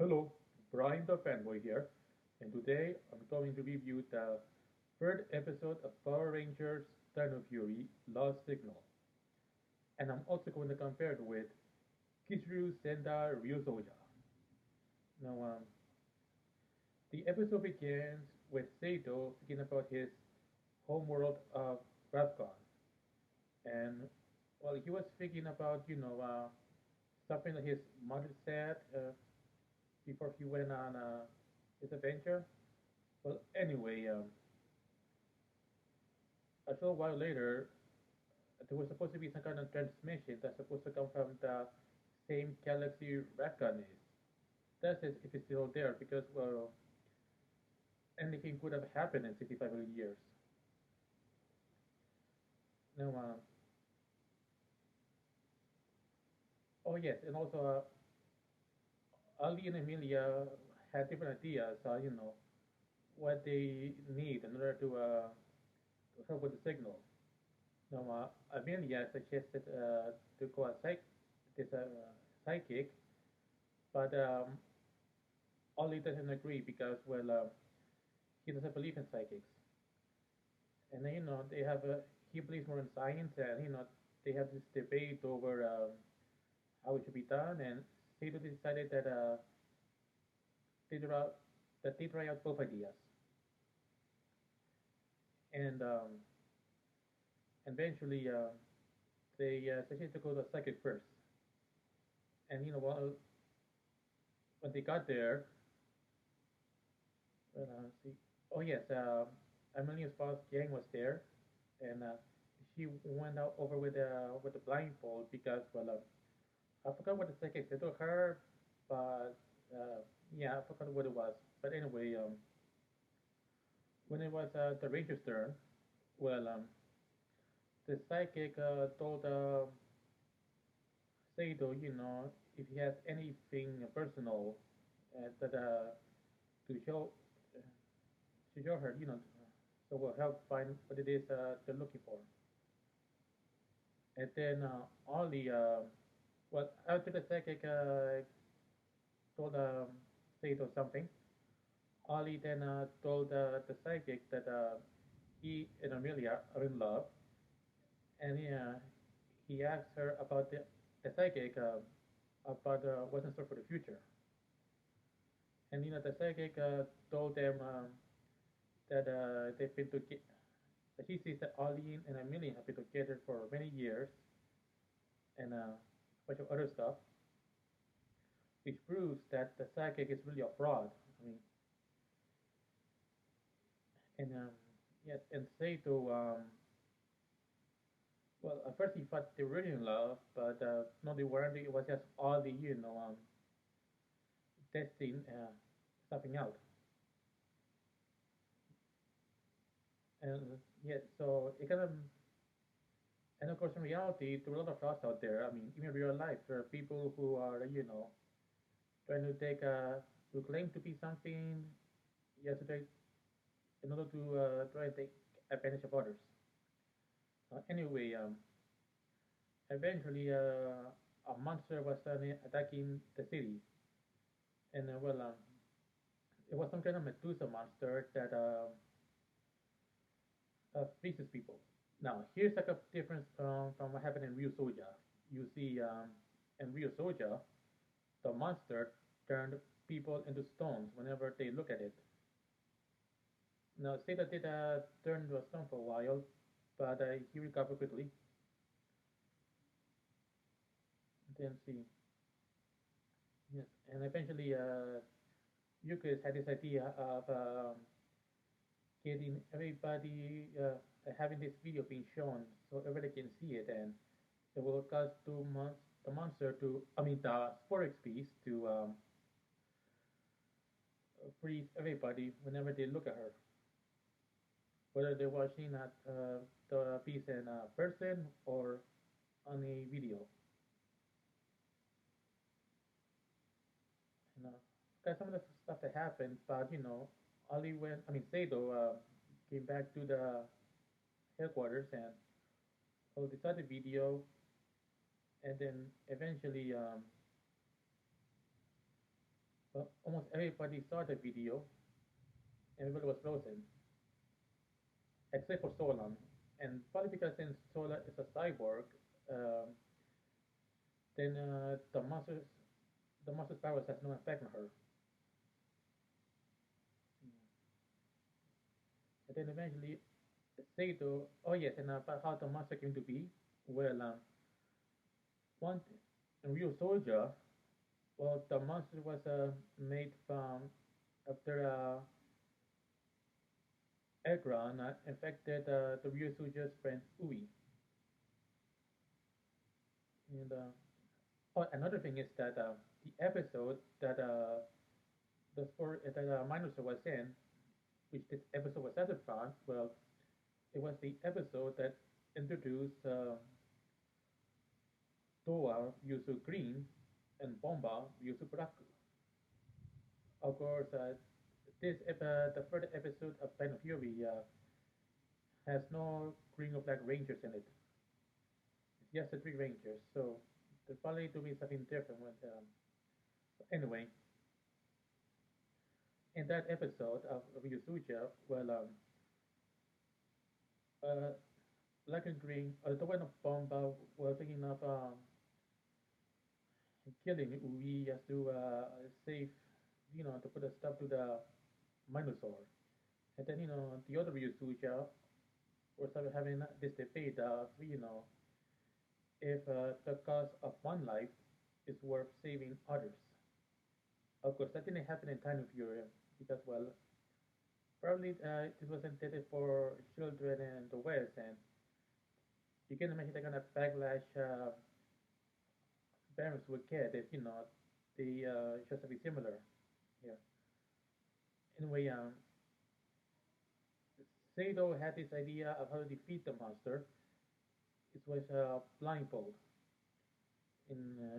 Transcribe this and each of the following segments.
Hello, Brian the Fanboy here, and today I'm going to review the third episode of Power Rangers Dino Fury Lost Signal, and I'm also going to compare it with Kishiryu Sentai Ryusoulger. Now, the episode begins with Saito thinking about his homeworld of Ravcon, and well, he was thinking about, something that his mother said before he went on his adventure. Well, anyway, a short while later, there was supposed to be some kind of transmission that's supposed to come from the same galaxy Rakan is. That is, if it's still there, because, well, anything could have happened in 65 million years. Now, oh yes, and also Ali and Emilia had different ideas, what they need in order to help with the signal. Now, Amelia suggested to go a this psychic, but Ollie doesn't agree because, well, he doesn't believe in psychics, and then, they have he believes more in science, and they have this debate over how it should be done, and Sato decided that they try they try out both ideas, and eventually they suggested to go to a psychic first, and while when they got there, see, oh yes, Amelia's boss Yang was there, and she went out over with the blindfold because, well, I forgot what the psychic said to her, but yeah, I forgot what it was. But anyway, when it was the Ranger's turn, well, the psychic told Saito, if he has anything personal that to show to show her, so will help find what it is they're looking for. And then Ollie, well, after the psychic told Saito something, Ollie then told the psychic that he and Amelia are in love, and he asked her about the psychic about what's in store for the future. And the psychic told them that they've been together. That she sees that Ollie and Amelia have been together for many years, and a bunch of other stuff, which proves that the psychic is really a fraud. I mean, and yes, and Saito, well, at first he thought they were really in love, but no, they weren't. It was just Ollie, testing something out. And yeah, so it kind of, and of course, in reality, there are a lot of frauds out there. I mean, even in real life, there are people who are, trying to take who claim to be something yesterday in order to try and take advantage of others. Anyway, eventually, a monster was attacking the city, and well, it was some kind of Medusa monster that freezes people. Now, here's like a difference from what happened in Ryusoja. You see, in Ryusoja, the monster turned people into stones whenever they look at it. Now, Seta did turn into a stone for a while, but he recovered quickly. Then see, yes, and eventually, Yukis had this idea of getting everybody having this video being shown so everybody can see it, and it will cause the monster to, I mean, the Sporex beast to freeze everybody whenever they look at her, whether they're watching at the piece in person or on a video. You know, because some of the stuff that happened, but only when I mean Sato came back to the headquarters and they saw the video, and then eventually But almost everybody saw the video, and everybody was frozen, except for Solan. And probably because since Solan is a cyborg, um, then the monster's powers has no effect on her. And then eventually, Saito, oh yes, and about how the monster came to be. Well, one in Ryusoja, well, the monster was made from after Egron infected the Ryusoja's friend Ui. And oh, another thing is that the episode that the sport that Minosaur was in, which this episode was set from, well, it was the episode that introduced Toa Yuzu Green and Bomba Yuzu Braku. Of course, the third episode of Pen of Fury has no Green or Black Rangers in it. It's just the three Rangers, so they're probably doing something different with anyway, in that episode of Ryusuja, well, uh, Black and Green, the one of Bomba were thinking of killing Ui just to save, to put a stop to the Minosaur. And then, the other Ryusuja was having this debate of, if the cost of one life is worth saving others. Of course, that didn't happen in Time of Fury because, well, probably it was intended for children in the West, and you can imagine they're gonna backlash parents with kids if they show something similar. Yeah. Anyway, Sato had this idea of how to defeat the monster. It was blindfold. In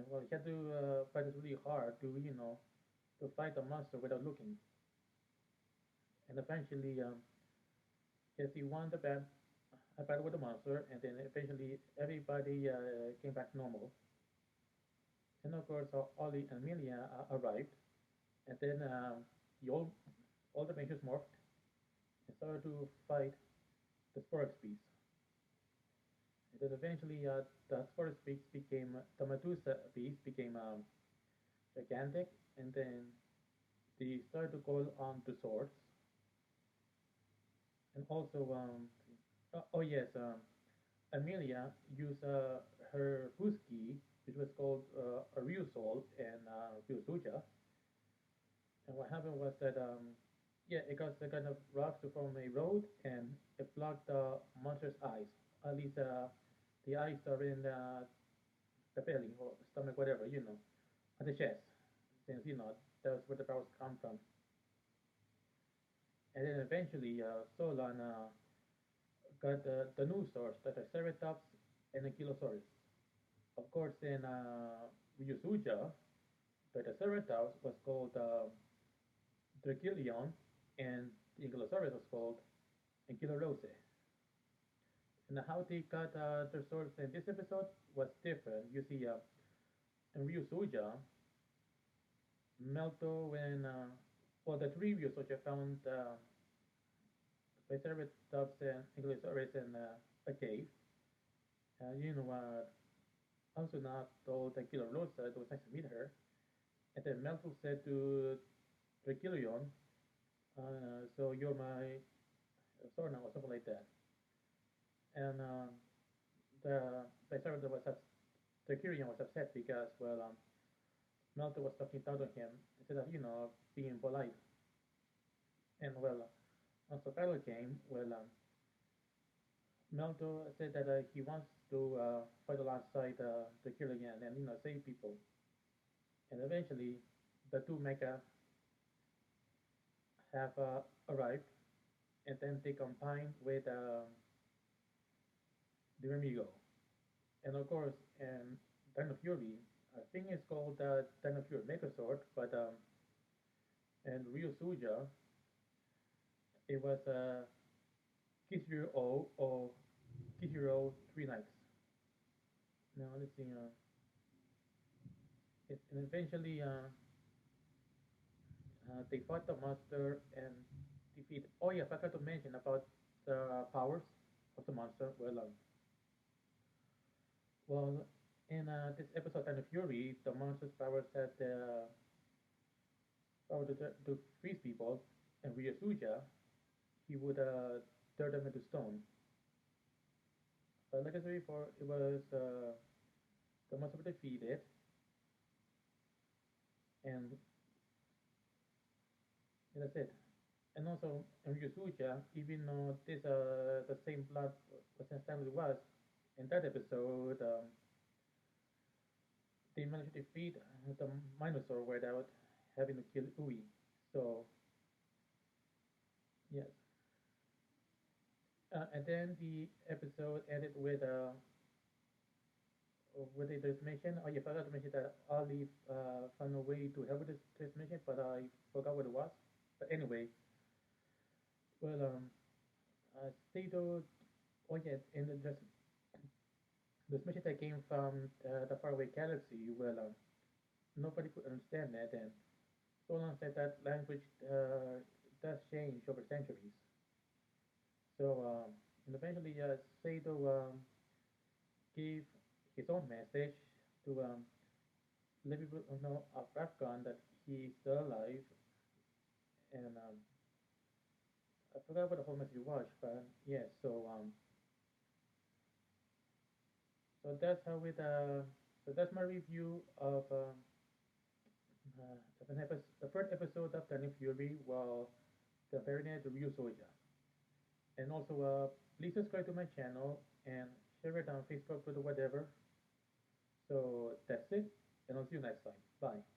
well, he had to fight it really hard to to fight the monster without looking. And eventually, yes, he won a battle with the monster, and then eventually everybody came back normal. And of course, Ollie and Amelia arrived, and then the all the Rangers morphed and started to fight the Sporix beast. And then eventually, the Sporix beast became the Medusa beast became gigantic, and then they started to call on the swords, and also oh yes, Amelia used her Husky, which was called a Ryusol and Ryusoja. And what happened was that, yeah, it got the kind of rocks to form a road, and it blocked the monster's eyes. At least the eyes are in the belly or stomach, whatever, on the chest, since that's where the powers come from. And then eventually, Solon got the new source, the Triceratops and the Kilosaurus. Of course, in Ryusuja, the Triceratops was called Dracilion, and the Ankylosaurus was called Ankylorose. And how they got their swords in this episode was different. You see, in Ryusuja, Melto and well, the three Ryusuja found Triceratops and Ankylosaurus in a cave. Also not told Ankylorose, it was nice to meet her. And then Melto said to Dracilion, so you're my sword now, or something like that. And the servant was the Kyrian was upset because Melto was talking down to him instead of being polite. And once the battle came, Melto said that he wants to fight alongside the Kyrian and save people. And eventually, the two mecha have arrived, and then they combine with the Remigo. And of course, in Dino Fury, I think it's called Dino Fury Megazord, but in Ryusuja, it was Kishiryu O or Kishiryu Three Knights. Now let's see. And eventually, They fought the monster and defeat. Oh yeah, I forgot to mention about the powers of the monster. Well, in this episode, Thunder Fury, the monster's powers had the power to freeze people, and Ryusoja, he would turn them into stone. But like I said before, it was the monster was defeated, and that's it. And also, in Ryusuja, even though this the same blood the same family was, in that episode, they managed to defeat the Minosaur without having to kill Ui. So yes, and then the episode ended with a transmission. Oh, yeah, I forgot to mention that Ali found a way to help with this transmission, but I forgot what it was. But anyway, well, Sato, oh yeah, in the transmission that came from the faraway galaxy, nobody could understand that, and Solon said that language does change over centuries. So, and eventually, Sato gave his own message to let people know of Afghan that he's still alive, and I forgot what the whole message was, but yeah. So that's how it. So that's my review of the first episode of Turning Fury, while comparing it to Ryusoja. And also, please subscribe to my channel and share it on Facebook or whatever. So that's it, and I'll see you next time. Bye.